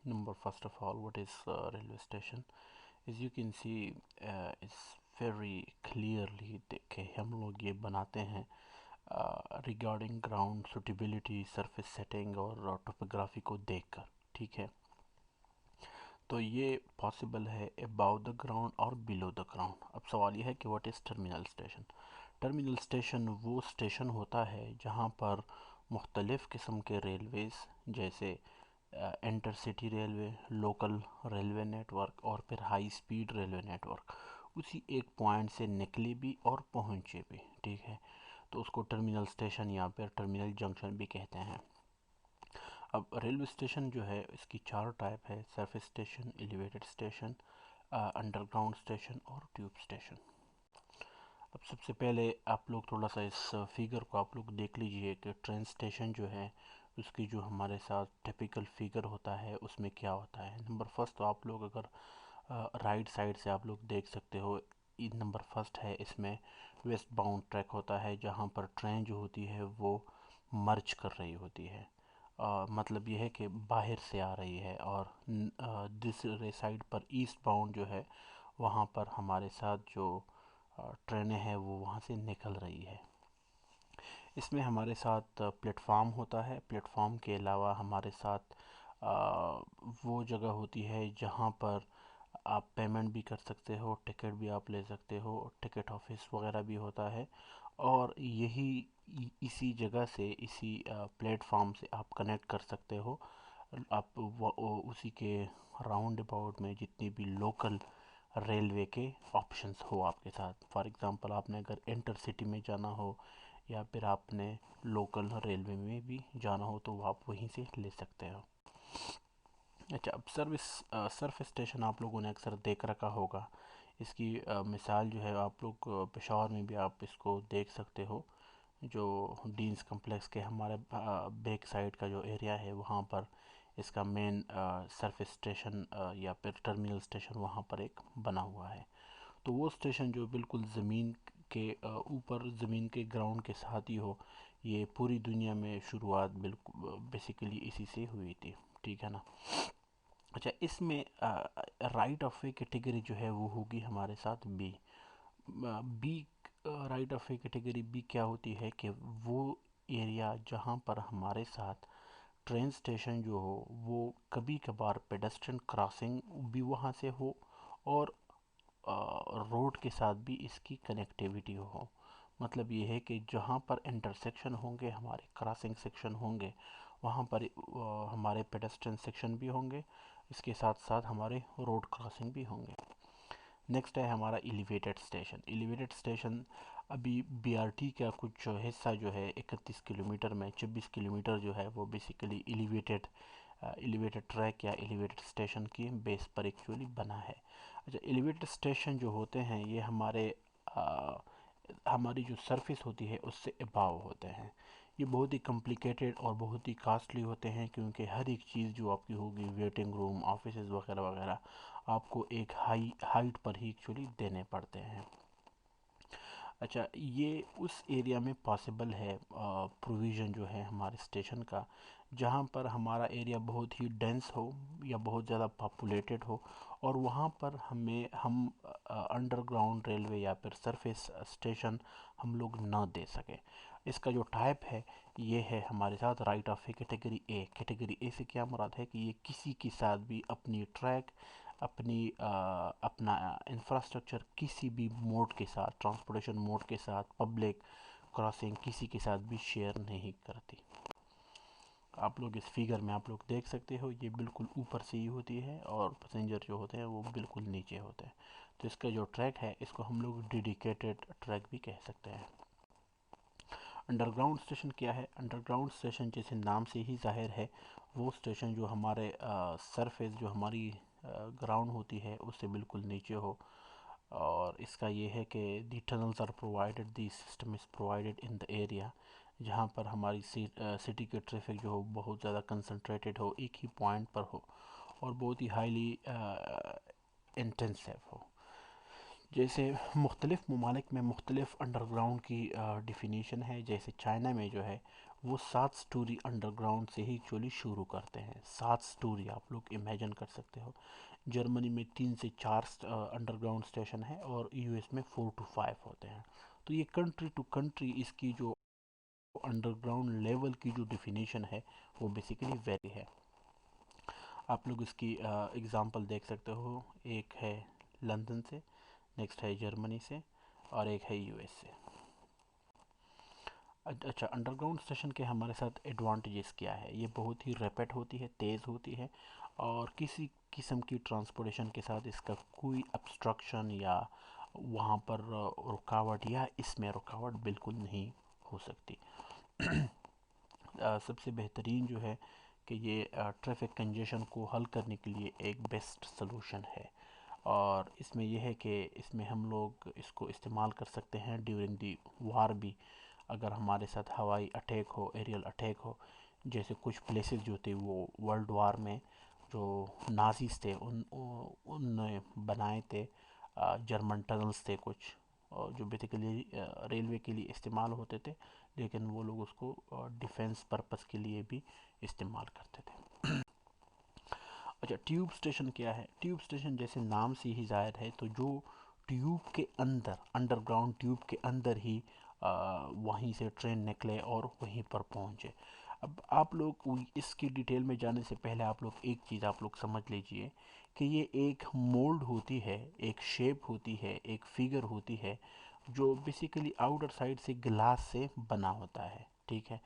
Number first of all, what is railway station? As you can see, it's very clearly कि हम लोग ये बनाते हैं regarding ground suitability, surface setting और टोपोग्राफी को देखकर। ठीक है, तो ये पॉसिबल है अबाव द ग्राउंड और बिलो द ग्राउंड। अब सवाल ये है कि what is terminal station. Terminal station वो स्टेशन होता है जहाँ पर मुख्तलिफ़ किस्म के रेलवेज़, जैसे intercity railway, local railway network और फिर हाई स्पीड रेलवे नेटवर्क, उसी एक पॉइंट से निकले भी और पहुँचे भी। ठीक है, तो उसको टर्मिनल स्टेशन या फिर टर्मिनल जंक्शन भी कहते हैं। अब रेलवे स्टेशन जो है इसकी चार टाइप है: surface station, elevated station, underground station और ट्यूब स्टेशन। अब सबसे पहले आप लोग थोड़ा सा इस फिगर को आप लोग देख लीजिए कि ट्रेन स्टेशन जो है उसकी जो हमारे साथ टिपिकल फिगर होता है उसमें क्या होता है। नंबर फर्स्ट, तो आप लोग अगर राइट साइड से आप लोग देख सकते हो, नंबर फर्स्ट है, इसमें वेस्ट बाउंड ट्रैक होता है जहाँ पर ट्रेन जो होती है वो मर्ज कर रही होती है। मतलब ये है कि बाहर से आ रही है, और दूसरे साइड पर ईस्ट बाउंड जो है वहाँ पर हमारे साथ जो ट्रेनें हैं वो वहाँ से निकल रही है। इसमें हमारे साथ प्लेटफार्म होता है। प्लेटफार्म के अलावा हमारे साथ वो जगह होती है जहाँ पर आप पेमेंट भी कर सकते हो, टिकट भी आप ले सकते हो, टिकट ऑफिस वगैरह भी होता है। और यही इसी जगह से, इसी प्लेटफार्म से आप कनेक्ट कर सकते हो। आप उसी के राउंड अबाउट में जितनी भी लोकल रेलवे के ऑप्शंस हो आपके साथ। फॉर एग्ज़ाम्पल, आपने अगर इंटरसिटी में जाना हो या फिर आपने लोकल रेलवे में भी जाना हो तो वो आप वहीं से ले सकते हो। अच्छा, अब सर्फ स्टेशन आप लोगों ने अक्सर देख रखा होगा। इसकी मिसाल जो है आप लोग पेशावर में भी आप इसको देख सकते हो। जो डीन्स कम्प्लेक्स के हमारे बैक साइड का जो एरिया है वहाँ पर इसका मेन सर्फेस स्टेशन या फिर टर्मिनल स्टेशन वहाँ पर एक बना हुआ है। तो वो स्टेशन जो बिल्कुल ज़मीन के ऊपर, ज़मीन के ग्राउंड के साथ ही हो, ये पूरी दुनिया में शुरुआत बिल्कुल बेसिकली इसी से हुई थी। ठीक है ना। अच्छा, इसमें राइट ऑफ वे कैटेगरी जो है वो होगी हमारे साथ B. B right of way category B क्या होती है कि वो एरिया जहाँ पर हमारे साथ ट्रेन स्टेशन जो हो वो कभी कभार पेडेस्ट्रियन क्रॉसिंग भी वहाँ से हो, और रोड के साथ भी इसकी कनेक्टिविटी हो। मतलब ये है कि जहाँ पर इंटरसेक्शन होंगे, हमारे क्रॉसिंग सेक्शन होंगे, वहाँ पर हमारे पेडेस्ट्रियन सेक्शन भी होंगे, इसके साथ साथ हमारे रोड क्रॉसिंग भी होंगे। नेक्स्ट है हमारा एलिवेटेड स्टेशन। एलिवेटेड स्टेशन अभी बीआरटी का कुछ हिस्सा जो है 31 किलोमीटर में 26 किलोमीटर जो है वो बेसिकली एलिवेटेड ट्रैक या एलिवेटेड स्टेशन की बेस पर एक्चुअली बना है। अच्छा, एलिवेटेड स्टेशन जो होते हैं ये हमारी जो सरफेस होती है उससे अबाव होते हैं। ये बहुत ही कॉम्प्लिकेटेड और बहुत ही कास्टली होते हैं, क्योंकि हर एक चीज़ जो आपकी होगी, वेटिंग रूम, ऑफिस वगैरह वगैरह, आपको एक हाइट पर ही एक्चुअली देने पड़ते हैं। अच्छा, ये उस एरिया में पॉसिबल है प्रोविज़न जो है हमारे स्टेशन का, जहाँ पर हमारा एरिया बहुत ही डेंस हो या बहुत ज़्यादा पॉपुलेटेड हो, और वहाँ पर हम अंडरग्राउंड रेलवे या फिर सरफेस स्टेशन हम लोग ना दे सकें। इसका जो टाइप है ये है हमारे साथ right of way category A. Category A से क्या मुराद है कि ये किसी के साथ भी अपनी ट्रैक, अपना इंफ्रास्ट्रक्चर किसी भी मोड के साथ, ट्रांसपोर्टेशन मोड के साथ, पब्लिक क्रॉसिंग किसी के साथ भी शेयर नहीं करती। आप लोग इस फिगर में आप लोग देख सकते हो, ये बिल्कुल ऊपर से ही होती है और पैसेंजर जो होते हैं वो बिल्कुल नीचे होते हैं। तो इसका जो ट्रैक है इसको हम लोग डेडिकेटेड ट्रैक भी कह सकते हैं। अंडरग्राउंड स्टेशन क्या है? अंडरग्राउंड स्टेशन जैसे नाम से ही जाहिर है, वो स्टेशन जो हमारे सरफेस, जो हमारी ग्राउंड होती है उससे बिल्कुल नीचे हो। और इसका ये है कि the tunnels are provided, the system is provided in the area जहाँ पर हमारी सिटी के ट्रैफिक जो हो बहुत ज़्यादा कंसंट्रेटेड हो, एक ही पॉइंट पर हो, और बहुत ही हाईली इंटेंसिव हो। जैसे मुख्तलिफ़ ममालिक में मुख्तलिफ़ अंडरग्राउंड की डिफिनीशन है। जैसे चाइना में जो है वो 7 स्टोरी अंडरग्राउंड से ही एक्चुअली शुरू करते हैं। 7 स्टोरी आप लोग इमेजिन कर सकते हो। जर्मनी में 3 से 4 अंडरग्राउंड स्टेशन है और यूएस में 4 to 5 होते हैं। तो ये कंट्री टू कंट्री इसकी जो अंडरग्राउंड लेवल की जो डिफिनीशन है वो बेसिकली वेरी है। आप लोग इसकी एग्जांपल देख सकते हो। एक है लंदन से, नेक्स्ट है जर्मनी से, और एक है यूएस से। अच्छा, अंडरग्राउंड स्टेशन के हमारे साथ एडवांटेजेस क्या है? ये बहुत ही रैपिड होती है, तेज़ होती है, और किसी किस्म की ट्रांसपोर्टेशन के साथ इसका कोई obstruction या वहाँ पर रुकावट या इसमें रुकावट बिल्कुल नहीं हो सकती। सबसे बेहतरीन जो है कि ये ट्रैफिक कंजेशन को हल करने के लिए एक बेस्ट सलूशन है। और इसमें यह है कि इसमें हम लोग इसको इस्तेमाल कर सकते हैं ड्यूरिंग दी वार भी। अगर हमारे साथ हवाई अटैक हो, एरियल अटैक हो, जैसे कुछ प्लेसेस जो थे वो वर्ल्ड वार में जो नाजीज थे उनने बनाए थे जर्मन टनल्स थे कुछ, जो बेसिकली रेलवे के लिए इस्तेमाल होते थे, लेकिन वो लोग उसको डिफेंस पर्पस के लिए भी इस्तेमाल करते थे। अच्छा, ट्यूब स्टेशन क्या है? ट्यूब स्टेशन जैसे नाम से ही जाहिर है, तो जो ट्यूब के अंदर, अंडरग्राउंड ट्यूब के अंदर ही वहीं से ट्रेन निकले और वहीं पर पहुंचे। अब आप लोग इसकी डिटेल में जाने से पहले आप लोग एक चीज़ आप लोग समझ लीजिए कि ये एक मोल्ड होती है, एक शेप होती है, एक फिगर होती है, जो बेसिकली आउटर साइड से ग्लास से बना होता है, ठीक है।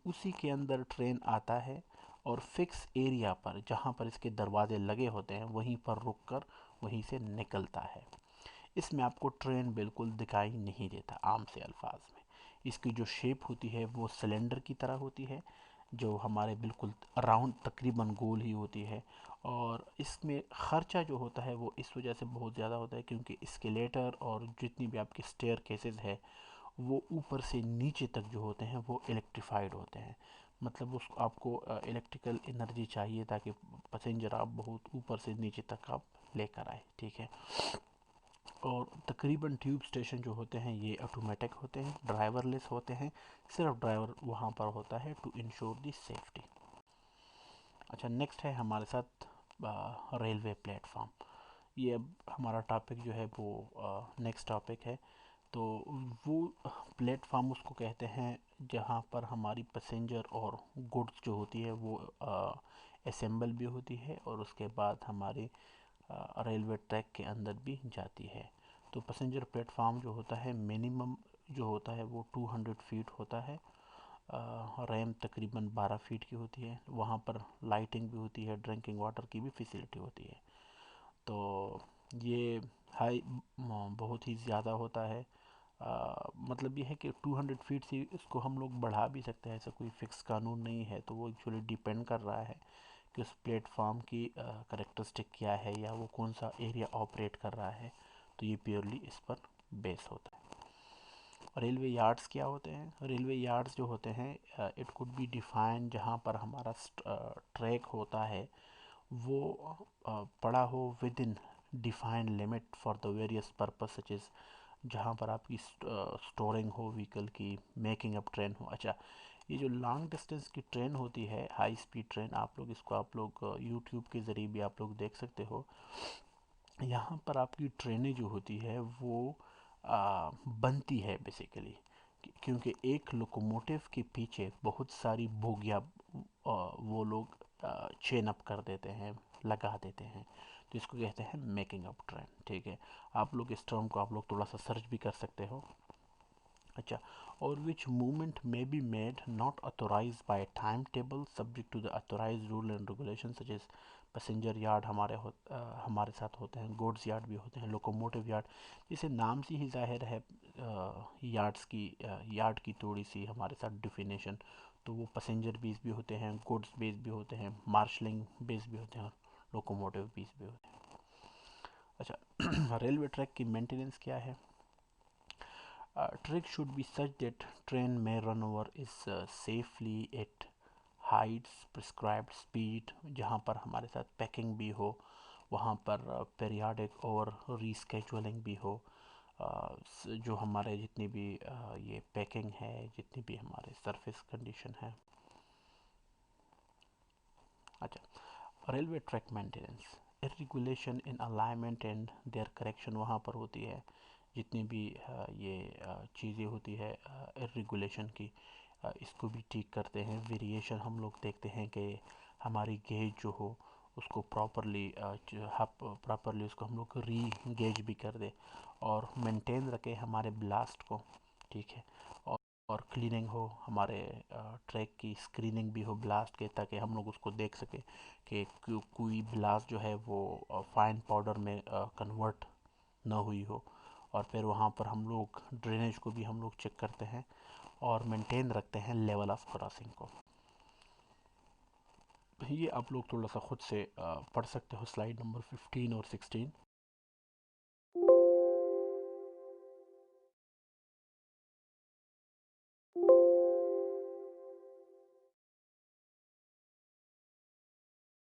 उसी के अंदर ट्रेन आता है और फिक्स एरिया पर जहाँ पर इसके दरवाजे लगे होते हैं वहीं पर रुककर वहीं से निकलता है। इसमें आपको ट्रेन बिल्कुल दिखाई नहीं देता आम से अल्फाज में। इसकी जो शेप होती है वो सिलेंडर की तरह होती है, जो हमारे बिल्कुल राउंड तकरीबन गोल ही होती है। और इसमें ख़र्चा जो होता है वो इस वजह से बहुत ज़्यादा होता है क्योंकि स्केलेटर और जितनी भी आपकी स्टेयर केसेस है वो ऊपर से नीचे तक जो होते हैं वो इलेक्ट्रिफाइड होते हैं। मतलब उस आपको इलेक्ट्रिकल एनर्जी चाहिए ताकि पैसेंजर आप बहुत ऊपर से नीचे तक आप लेकर आए, ठीक है। और तकरीबन ट्यूब स्टेशन जो होते हैं ये ऑटोमेटिक होते हैं, ड्राइवरलेस होते हैं। सिर्फ ड्राइवर वहाँ पर होता है टू इंश्योर दी सेफ्टी। अच्छा, नेक्स्ट है हमारे साथ रेलवे प्लेटफॉर्म। ये अब हमारा टॉपिक जो है वो नेक्स्ट टॉपिक है। तो वो प्लेटफॉर्म उसको कहते हैं जहाँ पर हमारी पैसेंजर और गुड्स जो होती है वो असेंबल भी होती है और उसके बाद हमारे रेलवे ट्रैक के अंदर भी जाती है। तो पैसेंजर प्लेटफॉर्म जो होता है मिनिमम जो होता है वो 200 फीट होता है। रैम तकरीबन 12 फीट की होती है। वहाँ पर लाइटिंग भी होती है, ड्रिंकिंग वाटर की भी फैसिलिटी होती है। तो ये हाई बहुत ही ज़्यादा होता है। मतलब ये है कि 200 फीट से इसको हम लोग बढ़ा भी सकते हैं, ऐसा कोई फिक्स कानून नहीं है। तो वो एक्चुअली डिपेंड कर रहा है कि उस प्लेटफॉर्म की करेक्टरिस्टिक क्या है या वो कौन सा एरिया ऑपरेट कर रहा है। तो ये प्योरली इस पर बेस होता है। रेलवे यार्ड्स क्या होते हैं? रेलवे यार्ड्स जो होते हैं इट कुड बी डिफाइन जहाँ पर हमारा ट्रैक होता है वो पड़ा हो with in defined limit for the various purpose such is जहाँ पर आपकी स्टोरिंग हो व्हीकल की, मेकिंग अप ट्रेन हो। अच्छा, ये जो लॉन्ग डिस्टेंस की ट्रेन होती है, हाई स्पीड ट्रेन, आप लोग इसको आप लोग यूट्यूब के ज़रिए भी आप लोग देख सकते हो। यहाँ पर आपकी ट्रेनें जो होती है वो बनती है बेसिकली क्योंकि एक लोकोमोटिव के पीछे बहुत सारी बोगियाँ वो लोग चेन अप कर देते हैं, लगा देते हैं। तो इसको कहते हैं मेकिंग अप ट्रेन, ठीक है। आप लोग इस टर्म को आप लोग थोड़ा सा सर्च भी कर सकते हो। अच्छा, और which movement may be made not authorise by time table subject to the authorise rule and regulation such as passenger yard हमारे साथ होते हैं, गुड्स यार्ड भी होते हैं, लोकोमोटिव यार्ड। जैसे नाम से ही जाहिर है यार्ड की थोड़ी सी हमारे साथ डिफिनेशन। तो वो पैसेंजर बेस भी होते हैं, गुड्स बेस भी होते हैं, मार्शलिंग बेस भी होते हैं, लोकोमोटिव बेस भी होते हैं। अच्छा, रेलवे ट्रैक की मेंटेनेंस क्या है? Trick should be such that train may run over is safely at heights prescribed speed। जहाँ पर हमारे साथ पैकिंग भी हो, वहाँ पर पीरियाडिक और रीस्केजुअलिंग भी हो। जो हमारे जितनी भी ये पैकिंग है, जितनी भी हमारे सरफेस कंडीशन है। अच्छा, railway track maintenance, irregulation in alignment and their correction वहाँ पर होती है। जितनी भी ये चीज़ें होती है इरेगुलेशन की, इसको भी ठीक करते हैं। वेरिएशन हम लोग देखते हैं कि हमारी गेज जो हो उसको प्रॉपरली उसको हम लोग री गेज भी कर दे और मेंटेन रखे हमारे ब्लास्ट को, ठीक है। और क्लीनिंग हो, हमारे ट्रैक की स्क्रीनिंग भी हो ब्लास्ट के, ताकि हम लोग उसको देख सके कि कोई ब्लास्ट जो है वो फाइन पाउडर में कन्वर्ट ना हुई हो। और फिर वहाँ पर हम लोग ड्रेनेज को भी हम लोग चेक करते हैं और मेंटेन रखते हैं लेवल ऑफ क्रॉसिंग को। ये आप लोग थोड़ा सा खुद से पढ़ सकते हो स्लाइड नंबर 15 और 16।